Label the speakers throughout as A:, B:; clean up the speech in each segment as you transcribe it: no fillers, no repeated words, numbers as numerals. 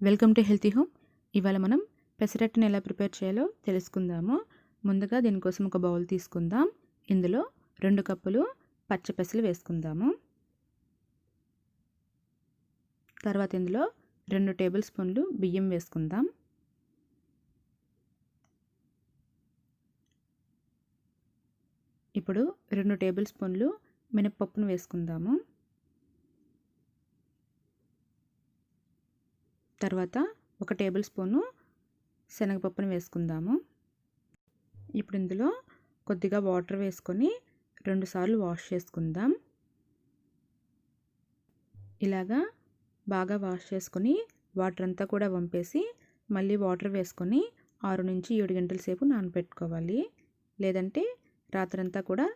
A: Welcome to healthy home. ఇవాళ మనం పెసరట్టుని ఎలా ప్రిపేర్ చేయాలో తెలుసుకుందాము. ముందుగా దీనికోసం ఒక బౌల్ తీసుకుందాం. ఇందులో 2 కప్పులు పచ్చి పెసలు వేసుకుందాము. తర్వాత ఇందులో 2 టేబుల్ స్పూన్లు బియ్యం వేసుకుందాం. ఇప్పుడు 2 టేబుల్ స్పూన్లు మినపప్పును వేసుకుందాము. తర్వాత 1 టేబుల్ స్పూను శనగపప్పును వేసుకుందాము. ఇప్పుడు ఇందులో కొద్దిగా వాటర్ వేసుకొని 2 సార్లు వాష్ చేసుకుందాం. ఇలాగా బాగా వాష్ చేసుకొని వాటర్ అంతా కూడా వంపేసి మళ్ళీ వాటర్ వేసుకొని 6 నుంచి 7 గంటల సేపు నానబెట్టుకోవాలి. లేదంటే రాత్రంతా కూడా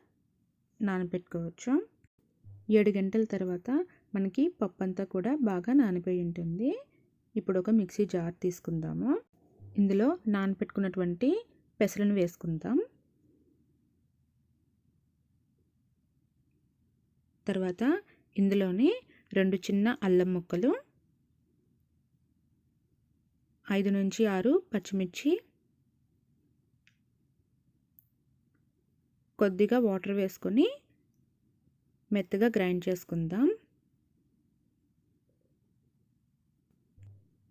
A: నానబెట్టుకోవచ్చు. 7 గంటల తర్వాత మనకి పప్పు అంతా కూడా బాగా నానిపోయి ఉంటుంది. ఇప్పుడు ఒక మిక్సీ జార్ తీసుకుందాము. ఇందులో నానబెట్టుకున్నటువంటి పెసలను వేసుకుందాం. తర్వాత ఇందులోనే 2 చిన్న అల్లం ముక్కలు, 5 నుంచి 6 పచ్చిమిర్చి, కొద్దిగా వాటర్ వేసుకొని మెత్తగా గ్రైండ్ చేసుకుందాం.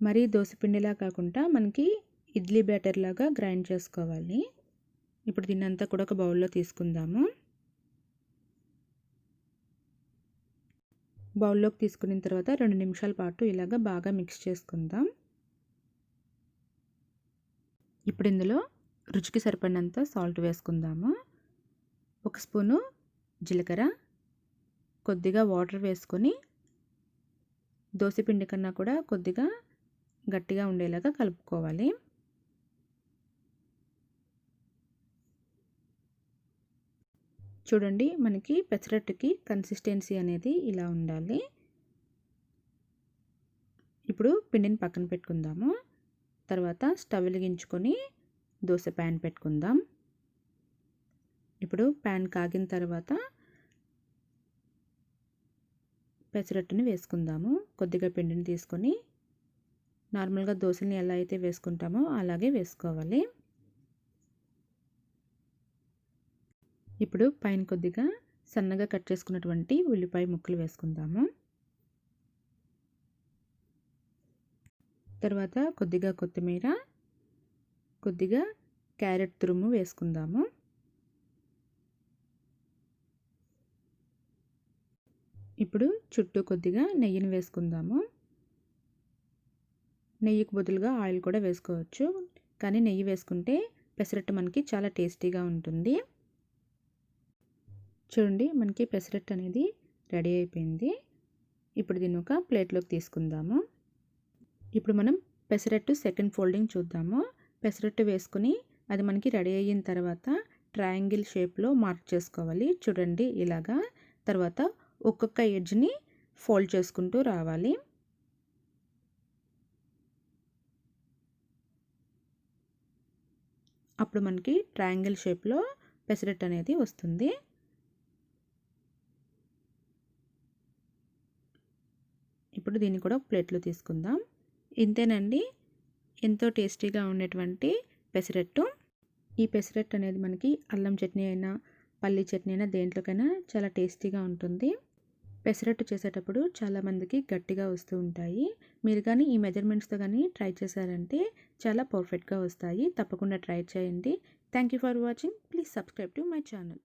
A: మరీ దోసపిండిలా కాకుండా మనకి ఇడ్లీ బ్యాటర్ లాగా గ్రైండ్ చేసుకోవాలి. ఇప్పుడు దీన్నంతా కూడా ఒక బౌల్లో తీసుకుందాము. బౌల్లోకి తీసుకున్న తర్వాత 2 నిమిషాల పాటు ఇలాగ బాగా మిక్స్ చేసుకుందాం. ఇప్పుడు ఇందులో రుచికి సరిపడినంత సాల్ట్ వేసుకుందాము. 1 స్పూను జీలకర్ర, కొద్దిగా వాటర్ వేసుకొని దోసపిండి కన్నా కూడా కొద్దిగా గట్టిగా ఉండేలాగా కలుపుకోవాలి. చూడండి, మనకి పెసరట్టుకి కన్సిస్టెన్సీ అనేది ఇలా ఉండాలి. ఇప్పుడు పిండిని పక్కన పెట్టుకుందాము. తర్వాత స్టవ్ వెలిగించుకొని దోశ ప్యాన్ పెట్టుకుందాం. ఇప్పుడు ప్యాన్ కాగిన తర్వాత పెసరట్టుని వేసుకుందాము. కొద్దిగా పిండిని తీసుకొని నార్మల్గా దోశల్ని ఎలా అయితే వేసుకుంటామో అలాగే వేసుకోవాలి. ఇప్పుడు పైన కొద్దిగా సన్నగా కట్ చేసుకున్నటువంటి ఉల్లిపాయ ముక్కలు వేసుకుందాము. తర్వాత కొద్దిగా కొత్తిమీర, కొద్దిగా క్యారెట్ తురుము వేసుకుందాము. ఇప్పుడు చుట్టూ కొద్దిగా నెయ్యిని వేసుకుందాము. నెయ్యికి బదులుగా ఆయిల్ కూడా వేసుకోవచ్చు, కానీ నెయ్యి వేసుకుంటే పెసరట్టు మనకి చాలా టేస్టీగా ఉంటుంది. చూడండి, మనకి పెసరట్టు అనేది రెడీ అయిపోయింది. ఇప్పుడు దీన్ని ఒక ప్లేట్లోకి తీసుకుందాము. ఇప్పుడు మనం పెసరట్టు సెకండ్ ఫోల్డింగ్ చూద్దాము. పెసరట్టు వేసుకుని అది మనకి రెడీ అయిన తర్వాత ట్రయాంగిల్ షేప్లో మార్క్ చేసుకోవాలి. చూడండి ఇలాగా. తర్వాత ఒక్కొక్క ఎడ్జ్ని ఫోల్డ్ చేసుకుంటూ రావాలి. అప్పుడు మనకి ట్రయాంగిల్ షేప్లో పెసరట్టు అనేది వస్తుంది. ఇప్పుడు దీన్ని కూడా ప్లేట్లో తీసుకుందాం. ఇంతేనండి, ఎంతో టేస్టీగా ఉండేటువంటి పెసరట్టు. ఈ పెసరట్టు అనేది మనకి అల్లం చట్నీ అయినా పల్లి చట్నీ అయినా దేంట్లోకైనా చాలా టేస్టీగా ఉంటుంది. పెసరట్టు చేసేటప్పుడు చాలామందికి గట్టిగా వస్తూ ఉంటాయి. మీరు కానీ ఈ మెజర్మెంట్స్తో కానీ ట్రై చేశారంటే చాలా పర్ఫెక్ట్గా వస్తాయి. తప్పకుండా ట్రై చేయండి. Thank you for watching. Please subscribe to my channel.